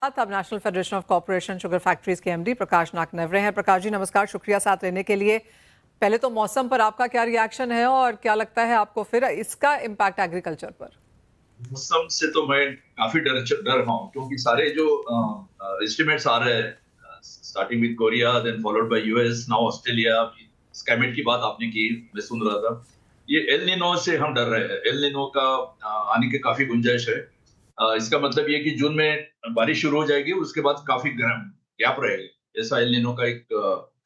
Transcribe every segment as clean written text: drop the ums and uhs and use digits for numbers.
अब national federation of corporation sugar factories के MD प्रकाश नागनवरे हैं। प्रकाश जी नमस्कार, शुक्रिया साथ रहने के लिए। पहले तो मौसम पर आपका क्या रिएक्शन है और क्या लगता है आपको फिर इसका इम्पैक्ट एग्रीकल्चर पर? मौसम से तो मैं काफी डर रहा हूँ, क्योंकि सारे जो एस्टिमेट्स आ रहे हैं, starting with Korea, then followed by US, now Australia. Skymet की बात आपने की, मैं सुन रहा था। ये एल निनो से हम डर रहे हैं। एल निनो का आने की काफी गुंजाइश है। इसका मतलब ये कि जून में बारिश शुरू हो जाएगी, उसके बाद काफी गर्म गैप रहेगा। ऐसा एल निनो का एक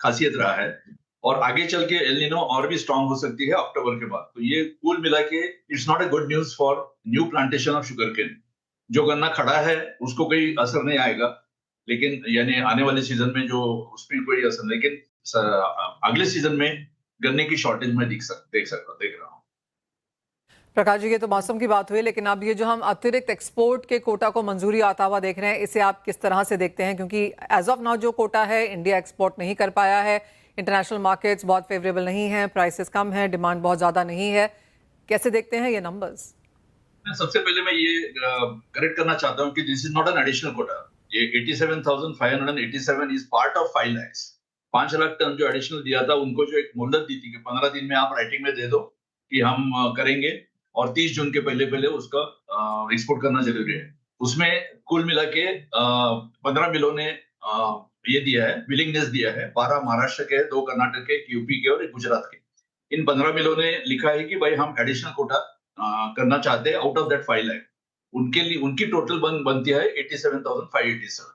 खासियत रहा है, और आगे चल के एल निनो और भी स्ट्रांग हो सकती है अक्टूबर के बाद। तो ये कुल मिला के it's not a good news for new plantation of sugarcane. जो गन्ना खड़ा है उसको कोई असर नहीं आएगा, लेकिन यानी आने वाले सीजन में जो उसमें कोई असर, लेकिन अगले सीजन में गन्ने की शॉर्टेज में देख रहा हूँ। प्रकाश जी, ये तो मौसम की बात हुई, लेकिन अब ये जो हम अतिरिक्त एक्सपोर्ट के कोटा को मंजूरी आता हुआ देख रहे हैं, इसे आप किस तरह से देखते हैं? क्योंकि एज ऑफ नाउ जो कोटा है इंडिया एक्सपोर्ट नहीं कर पाया है। इंटरनेशनल मार्केट्स बहुत फेवरेबल नहीं है, प्राइसेस कम है, डिमांड बहुत ज्यादा नहीं है। कैसे देखते हैं ये नंबर्स? सबसे पहले मैं ये करेक्ट करना चाहता हूँ कि this is not an additional quota. ये 87,587 is part of 5 lakh. 5 lakh ton जो एडिशनल दिया था, उनको जो एक मोहलत दी थी कि 15 दिन में आप राइटिंग में दे दो कि हम करेंगे, और 30 जून के पहले पहले उसका एक्सपोर्ट करना जरूरी है। उसमें कुल मिला के 15 मिलों ने ये दिया है, विलिंगनेस दिया है। 12 महाराष्ट्र के, 2 कर्नाटक के, 1 यूपी के और 1 गुजरात के। इन 15 मिलों ने लिखा है कि भाई हम एडिशनल कोटा करना चाहते हैं आउट ऑफ दैट 5 लाख। उनके लिए उनकी टोटल बनती है 87,587।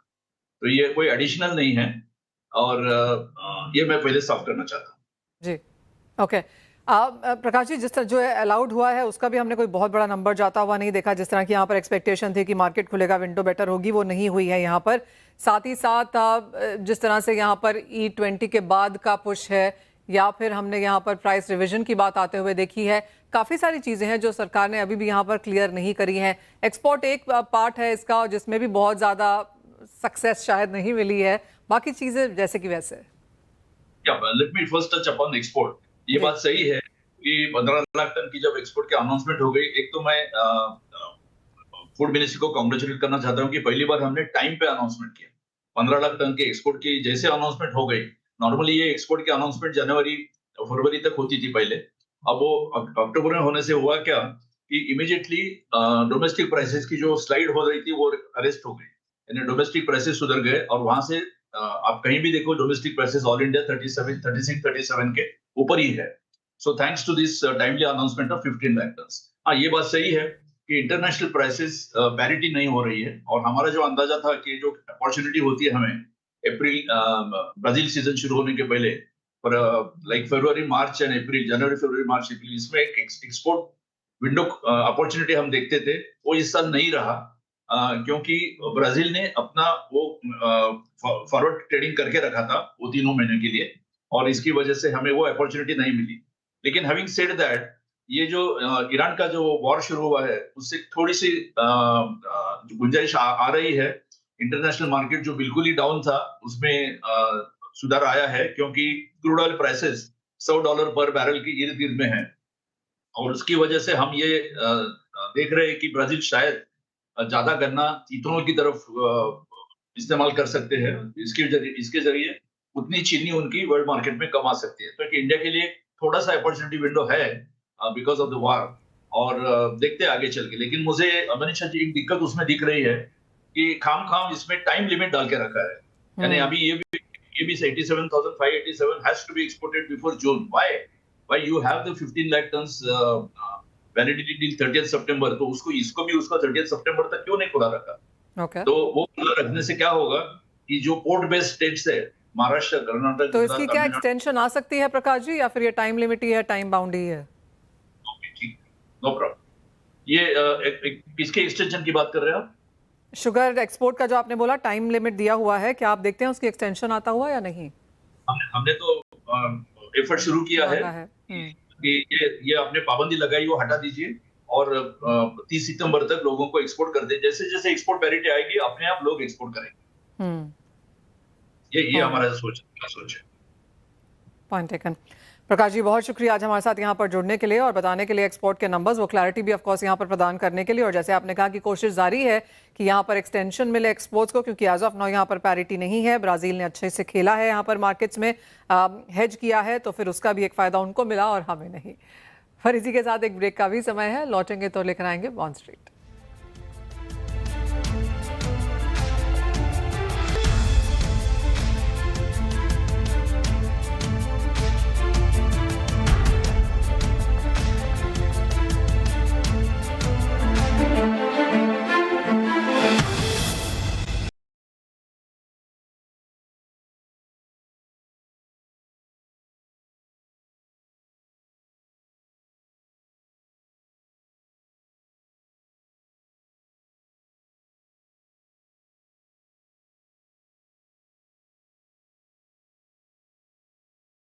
तो ये कोई एडिशनल नहीं है, और ये मैं पहले साफ करना चाहता हूँ। जी, ओके। प्रकाश जी, जिस तरह जो अलाउड हुआ है उसका भी हमने कोई बहुत बड़ा नंबर जाता हुआ नहीं देखा। जिस तरह की यहाँ पर एक्सपेक्टेशन थी कि मार्केट खुलेगा, विंडो बेटर होगी, वो नहीं हुई है यहाँ पर। साथ ही साथ जिस तरह से यहाँ पर E20 के बाद का पुश है, या फिर हमने यहाँ पर प्राइस रिविजन की बात आते हुए देखी है, काफ़ी सारी चीज़ें हैं जो सरकार ने अभी भी यहाँ पर क्लियर नहीं करी हैं। एक्सपोर्ट एक पार्ट है इसका, जिसमें भी बहुत ज़्यादा सक्सेस शायद नहीं मिली है, बाकी चीज़ें जैसे कि वैसे। Let me first touch upon export. ये बात सही है कि 15 लाख टन की जब एक्सपोर्ट की अनाउंसमेंट हो गई, एक तो मैं फूड मिनिस्ट्री को कांग्रेचुलेट करना चाहता हूँ कि पहली बार हमने टाइम पे अनाउंसमेंट किया। 15 लाख टन के एक्सपोर्ट की जैसे अनाउंसमेंट हो गई, नॉर्मली ये एक्सपोर्ट की अनाउंसमेंट जनवरी फरवरी तक होती थी पहले। अब वो अक्टूबर में होने से हुआ क्या कि इमीडिएटली डोमेस्टिक प्राइसेस की जो स्लाइड हो रही थी वो अरेस्ट हो गई, यानी डोमेस्टिक प्राइसेस सुधर गए, और वहां से आप कहीं भी देखो डोमेस्टिक प्राइसेस ऑल इंडिया 37, 36, 37 के ऊपर ही है। So thanks to this timely announcement of 15 lakh ton. हाँ, ये बात सही है कि इंटरनेशनल प्राइसेस पैरिटी नहीं हो रही है, और हमारा जो अंदाजा था कि जो अपॉर्चुनिटी होती है हमें अप्रैल ब्राजील सीजन शुरू होने के पहले, पर like February March and April, जनवरी फरवरी मार्च अप्रैल, इसमें एक्सपोर्ट विंडो अपॉर्चुनिटी हम देखते थे, वो इस साल नहीं रहा। क्योंकि ब्राजील ने अपना वो फॉरवर्ड ट्रेडिंग करके रखा था वो 3 महीने के लिए, और इसकी वजह से हमें वो अपॉर्चुनिटी नहीं मिली। लेकिन हैविंग सेड दैट, ये जो ईरान का जो वॉर शुरू हुआ है, उससे थोड़ी सी गुंजाइश आ रही है। इंटरनेशनल मार्केट जो बिल्कुल ही डाउन था, उसमें सुधार आया है, क्योंकि क्रूड ऑयल प्राइसेस $100 पर बैरल की इर्द गिर्द में है, और उसकी वजह से हम ये देख रहे हैं कि ब्राजील शायद ज्यादा गन्ना इथेनॉल की तरफ इस्तेमाल कर सकते हैं। इसके जरिए उतनी चीनी उनकी वर्ल्ड मार्केट में कम आ सकती है। तो इंडिया के लिए थोड़ा सा अपॉर्चुनिटी विंडो है बिकॉज ऑफ द वॉर, और देखते हैं आगे चल के। लेकिन मुझे मनीषा जी एक दिक्कत उसमें दिख रही है कि खाम इसमें टाइम लिमिट डाल के रखा है, यानी अभी ये भी 87,587 has to be exported before June. Why you have the 15 lakh tons validity till 30 September, तो इसको भी उसका 30 सितंबर तक क्यों नहीं खुला रखा? तो वो खुला रखने से क्या होगा कि जो पोर्ट बेस्ड स्टेट्स है, महाराष्ट्र, कर्नाटक, तो इसकी क्या एक्सटेंशन आ सकती है प्रकाश जी, या फिर ये टाइम लिमिट ही है, टाइम बाउंड ही है? No problem. ये किसके एक्सटेंशन की बात कर रहे हैं आप? शुगर एक्सपोर्ट का जो आपने बोला टाइम लिमिट दिया हुआ है, क्या आप देखते हैं उसकी एक्सटेंशन आता हुआ या नहीं? हमने तो एफर्ट शुरू किया है कि ये आपने पाबंदी लगाई वो हटा दीजिए, और 30 सितंबर तक लोगों को एक्सपोर्ट कर दे। जैसे जैसे एक्सपोर्ट पैरिटी आएगी, अपने आप लोग एक्सपोर्ट करेंगे। ये हमारा सोच है। Point taken. प्रकाश जी बहुत शुक्रिया आज हमारे साथ यहाँ पर जुड़ने के लिए और बताने के लिए एक्सपोर्ट के नंबर्स, वो क्लैरिटी भी ऑफ कोर्स यहाँ पर प्रदान करने के लिए। और जैसे आपने कहा कि कोशिश जारी है कि यहाँ पर एक्सटेंशन मिले एक्सपोर्ट्स को, क्योंकि एज ऑफ नाउ यहाँ पर पैरिटी नहीं है। ब्राजील ने अच्छे से खेला है यहाँ पर मार्केट्स में, हेज किया है, तो फिर उसका भी एक फ़ायदा उनको मिला और हमें नहीं। फिर इसी के साथ एक ब्रेक का भी समय है, लौटेंगे तो लेकर आएंगे बॉन्ड स्ट्रीट।